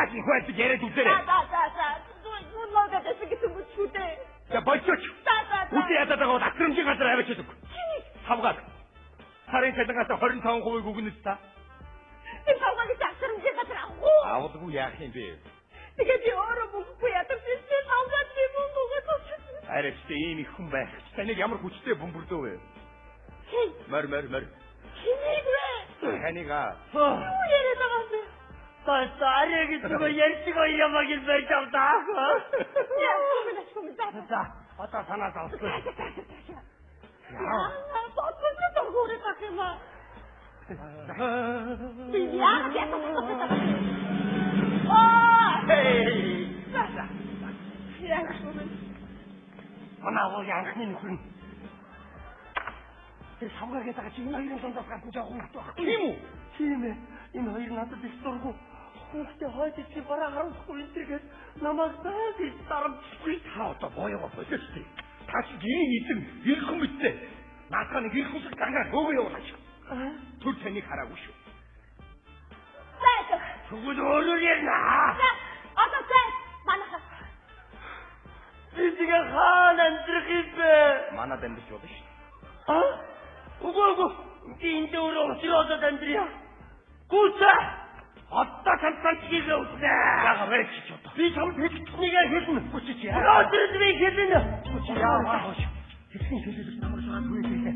Яагийн хойд яриад үзээрэй. Нүн логод эсэгээ зүгчүүдээ. За болчихооч. Үгүй ядаад байгаа бол акрамжийн газар аваач өгөх. Савгаад. Сарын цалингаас 25% өгнө та. Тэр савгаад акрамжийн газар авах. Авахгүй яах юм бэ? Тэгээд би өөрөө бүхгүй ядаж ирсэн савгаад юм уу? Арайч ийм их хүн байх. Таныг ямар хүчтэй бөмбөрлөө вэ? Мөр. Чинийг вэ? Танийга. Юу яриад байгаа юм бэ? Таарэг зүгээр ярьчихгүй ямаг ил байж авдаа. За, одоо санаа зовсгүй. Яа, бодсон дөргөөрэй бахима. Яа. Хей! Яа. Манаа яахны нөхөр. Тэр савгаагаа чи энэ хоёрын дундаас гарсан жоохон хөт баг. Тийм үү? Тийм ээ. Энэ хоёр надад их дургу. Хүүхдээ хойд чи бараа харуулахгүй энтергээд намайг байж дарамтгүй та одоо боёо болчихсон шүү дээ. Та чи гэрийн эзэн ирхэн битээ. Наадхаа нэг ирхэн шиг гангаар хөөгөө явуулаач. Түр таныг хараагүй шүү. Зайд. Тэгвэл өөрөөр ярина. Одоо зайд. Манайха. Бигээ хаан амьдрах юм бэ? Манад амьдрч болно шүү. Үгүй. Би энэ өөрөө очроод амьдрья. Гүцэ. Одоо цанцгийг өснө. Яага байж ч одоо. Би чамд хэлчихнийг хэлнэ. Хүчиж яа. Одоо би хэлнэ. Хүчиж яа. Хэсгийн хэлэлд намайг шугаад хүрээлээ.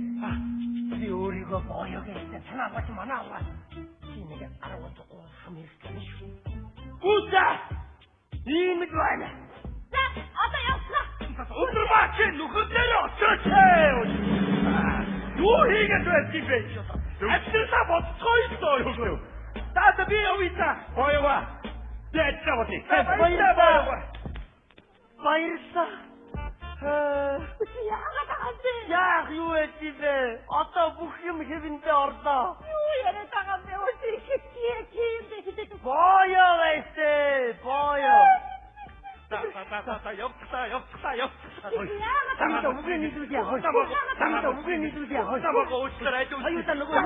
Би өөрийгөө боёо гэсэн санаа бач манаа аваа. Чи нэг 13 хам хэрэглэн шүү. Гүцэ. Ийм л байна. За, одоо явснаа. Өндөр баач нөхөдлөө очооч. Юу хийгээд байсан бэ? Ажлаа бодцгоо юу? Тата би явица. Боёва. Дэцээ боти. Баярлалаа. Яах юу вэ? Одоо бүх юм хэвэндээ орлоо. Юу яриад байгаа юм бэ? Өчиг хийх. Боёо эсэ. Боёо. Та явцгаа. Тамаа үгүй нийлүүлээ. Тамаа үгүй нийлүүлээ. Тамаа уучлаарай. Аюута нөгөө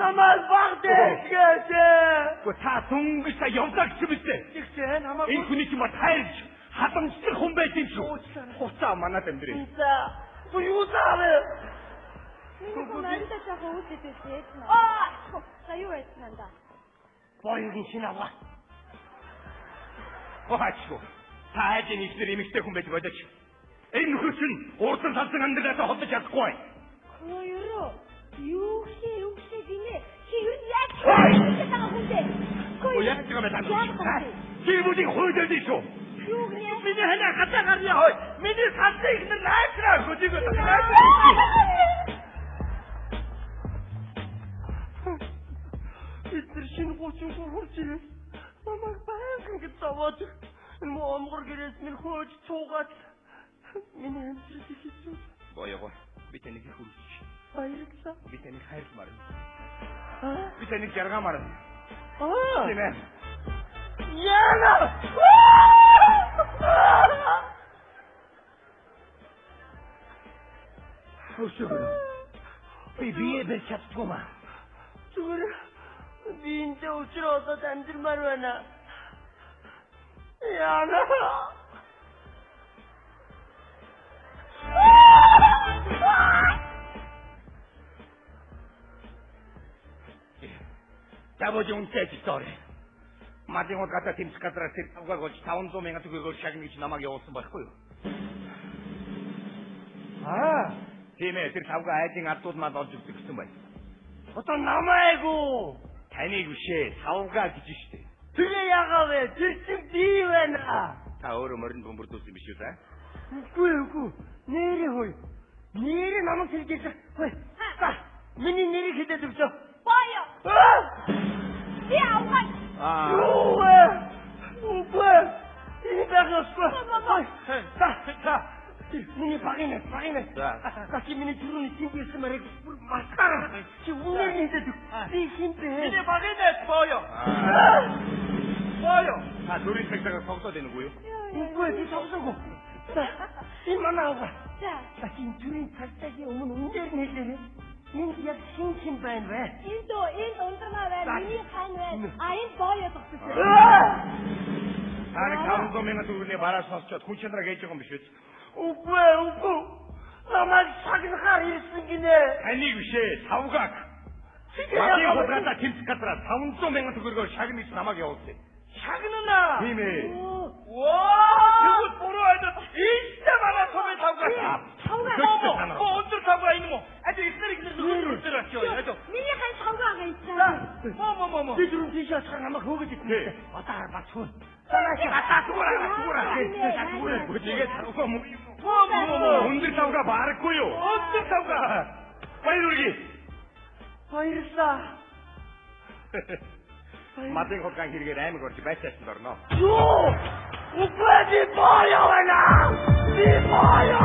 намайг багтээч. Та түнгэж та явдаг ч мэт. Тэгсэн намайг энэ хүний чинь мат хайрч хадамжлах хүн байж юм шүү. Хуцаа манад амьдрий. За. Юу заавэ? Надад жаахан үсэтэйс. Сая юу яцсан да? Боёгийн шинава. Хаач. Та хажийн ихнэр эмэгтэй хүн байж болооч. Энэ нөхөр чинь уурсан салсан амьдралаа холдож чадахгүй. Хоёроо юу гинэ? Чи юу яаж байгаа хүн бэ? Яа чигаа мэдээ. Чи бүдий хойдол шүү. Юу гинэ? Миний ханаа хатаа гарья хой. Миний салсан ихнэр найтраа хөдийг өтгөө. Эцэр шинэ гочин хурж ирээ. Намайг баян гэж зовоод энэ монгор гэрээс минь хөөж цуугаад миний амжилт хийсэн. Боёо. Би таныг хүргэж. Баярлалаа. Би таныг хайрламаар. Би таныг жаргамаар. Тийм ээ. Яна! Хөшөө. Би бие чаддгүй маа. Зүгээр би энэ өчрөөд амьдрмаар байна. Яна! Тавож унтаж тоор. Мадын гадаа тэмцэх газраас тэр тавгаар болж 500 мянган төгрөгөөр шагна гэж намайг явуулсан байхгүй юу? Тийм ээ, тэр тавгаа айдын ардуулмаад олж өгдөг гэсэн байна. Одоо намайгуу таныг бишээ, тавгаа гэж штэ. Тэгээ яагаа вэ? Тэр чинь би байна. Та өөрөө моринд бөмбөрдүүлсэн биш үү та? Үгүй. Нэрээ хой. Нэрээ намайг хэлж хой. Миний нэрийг хэлээд өгчөө. Боёо. Би авах. Үгүй. Энэ байгаагүй. Та. Миний багийнэ. Чи миний түрүүний тимбээс мэрэг масгара. Чи үнээр хэлээд өг. Би хинтээ. Миний багийнэ боёо. Та дүрийн цагтаа тоглоод байна уу юу? Үгүй, би тоглоогүй. Энэ манай аваа. За. Чи түрүүний цагтаагийн өмнө үнээр хэлээ. Энд яг шин байна вэ? Энд ундрмаа байна. Миний хань байна. Энд боё тогтсон. Таны 500 мянган төгрөгийн бараа сонсчод хүн чанараа гэж байгаа юм биш үү? Үгүй. Намайг сагнахаар ирсэн гинэ. Таныг биш ээ, савгаг. Мадын худалдаа тэмцэх газараа 500 мянган төгрөгөөр шагнаж намайг явуулсан. Шагнана. Тийм ээ. Тэгвэл буруу айдад ийшээ манай сумын савгаг. Өндөр савгаг юм уу? Ихнэр нүрээр очив. Миний хань савгаа гайсан. Мо. Би түрүүн тийш очихаар намайг хөөгд итнэ. Одоо харбац хөө. Санаа Зүгээр. Бүжигээ савгаа муу. Өндөр савгаа баарахгүй юу? Өндөр савгаа. Баяр үргээ. Баярлаа. Мадын хулгайн хэрэгээр аймаг орж байцаасан дорно. Юу? Үгүй би боё байна. Би боё.